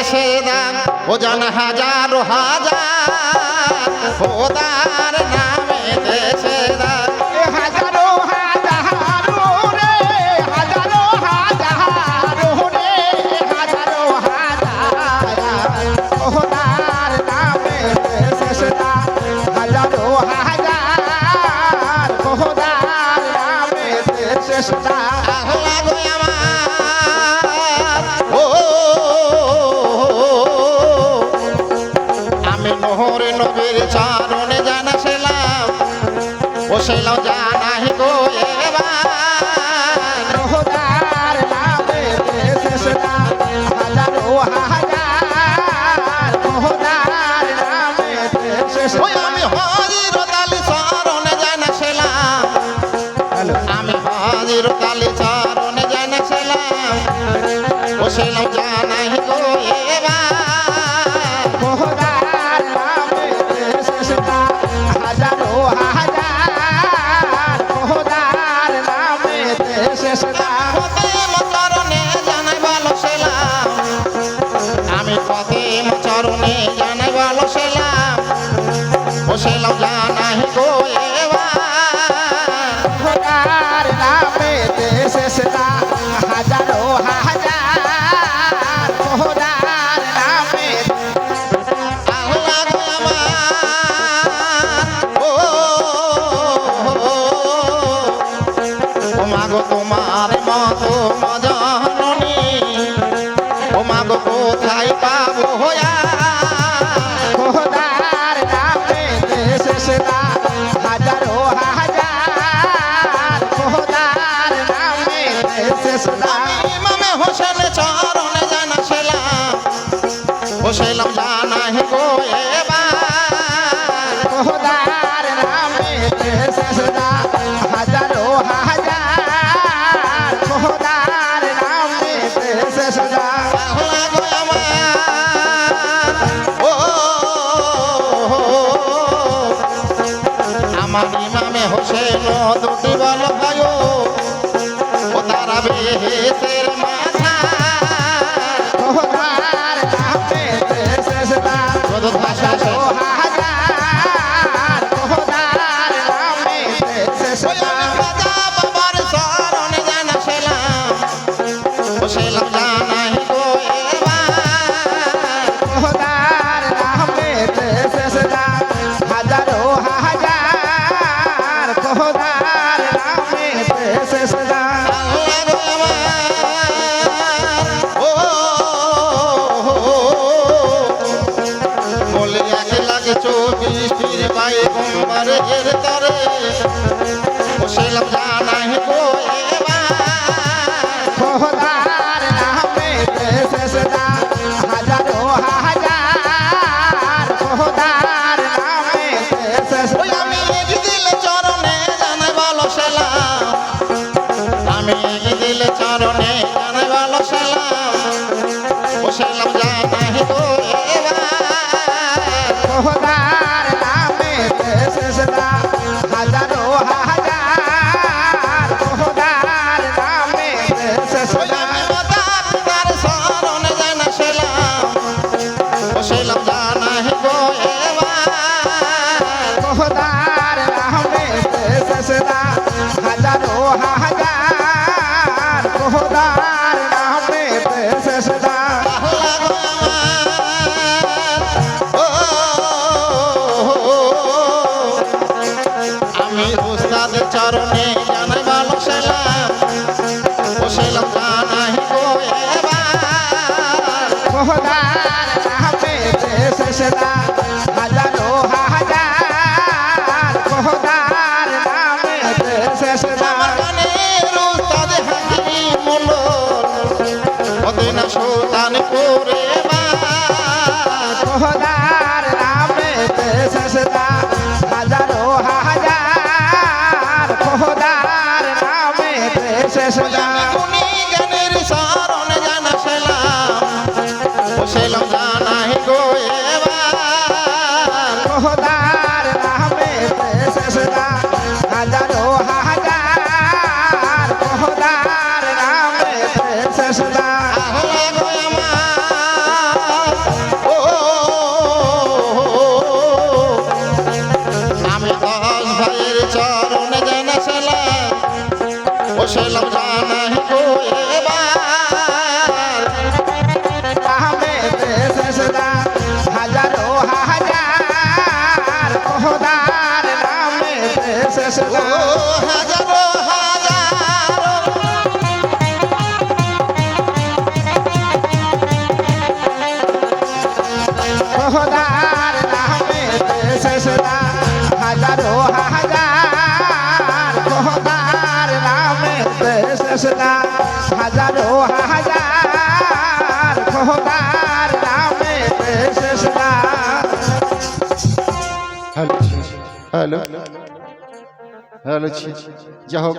দেশে দান ও জান হাজারো হাজার খোদার নামে দেশে দান হাজারো হাজারো রে হাজারো হাজারো রে হাজারো হাজার খোদার নামে দেশে দান হাজারো হাজার খোদার নামে দেশে দান আল্লাহ গো আমার ও আমি নহরে নবীর চরণে জানা ছিলাম ও ছিলাম জানাই গো এবার খোদার নামে দেশে দান হাজারো হাজার খোদার নামে দেশে ওই আমি হযরত আলী চরণে জানা ছিলাম আমি হযরত আলী চরণে জানা ছিলাম ও ছিলাম জানাই গো এবার খোদার নামে দেশে দান হাজারো হাজার খোদার নামে দেশে দান ফতেম চরণে জানাই ভালো ছিলাম আমি ফতেম চরণে জানাই ভালো ছিলাম ও ছিলাম জানাই গো এবার খোদার নামে দেশে দান হাজারো হাজার খোদার নামে আল্লাহ গো আমার ও মাগো তোমার মতো মজননী ও মাগো কোথায় পাবো হইয়া খোদার নামে দেশে দান হাজারো হাজার খোদার নামে দেশে দান ইমামে হোসেন চরণে জানা ছিলাম ও ছিলাম জানাই গো এবার খোদার নামে দেশে দান হাজারো হাজার খোদার নামে দেশে দান আল্লাহ গো আমার ও আমার ইমামে হোসেন দুটি বল ভাই ও তারা বেহেসের মাথা খোদার নামে দেশে দান শুধু ভাষা হাজারো হাজার খোদার নামে দেশে ওই দান আমি রাজা বাবার চরণে জানা ছিলাম ও ছিলাম জানাই গো এবার খোদার নামে দেশে দান হাজারো হাজার খোদার নামে দেশে দান আল্লাহ গো আমার ও বলে এক লাগে 24 পায়ে গম্বরের তরে ও ছিলাম জানাই গো এবার খোদার নামে দেশে দান হাজারো হাজার খোদার নামে দেশে ওই আমি দিল চরণে জানাই ভালো ছিলাম আমি দিল চরণে জানাই ভালো ছিলাম ও ছিলাম জানাই গো এবার খোদার নামে দেশে দান হাজারো হাজার খোদার নামে দেশে ওই দান আমি মাতা পিতার চরণে জানা ছিলাম ও ছিলাম জানাই গো এবার খোদার নামে দেশে দান হাজারো হাজার খোদার নামে দেশে দান আল্লাহ গো আমার আমি উস্তাদের চরণে জানাই ভালো ছিলাম ও ছিলাম জানাই গো এবার খোদার নামে দেশে দান হাজারো হাজার খোদার নামে দেশে দান আমার গানের উস্তাদ হাকিম মন্ডল মদিনা সুলতানপুরে বাস খোদার নামে দেশে দান হাজারো হাজার খোদার নামে দেশে দান গুণী গানের চরণে জানা ছিলাম ও ছিলাম জানাই গো এবার খোদার নামে দেশে দান হাজারো হাজার খোদার নামে দেশে দান আল্লাহ গো আমার শেষদা হাজারো হাজারো খোদার নামে শেষদা হাজারো হাজার খোদার নামে শেষদা হাজারো হাজার খোদার নামে শেষদা হ্যালো হ্যালো হ্যালো যা হোক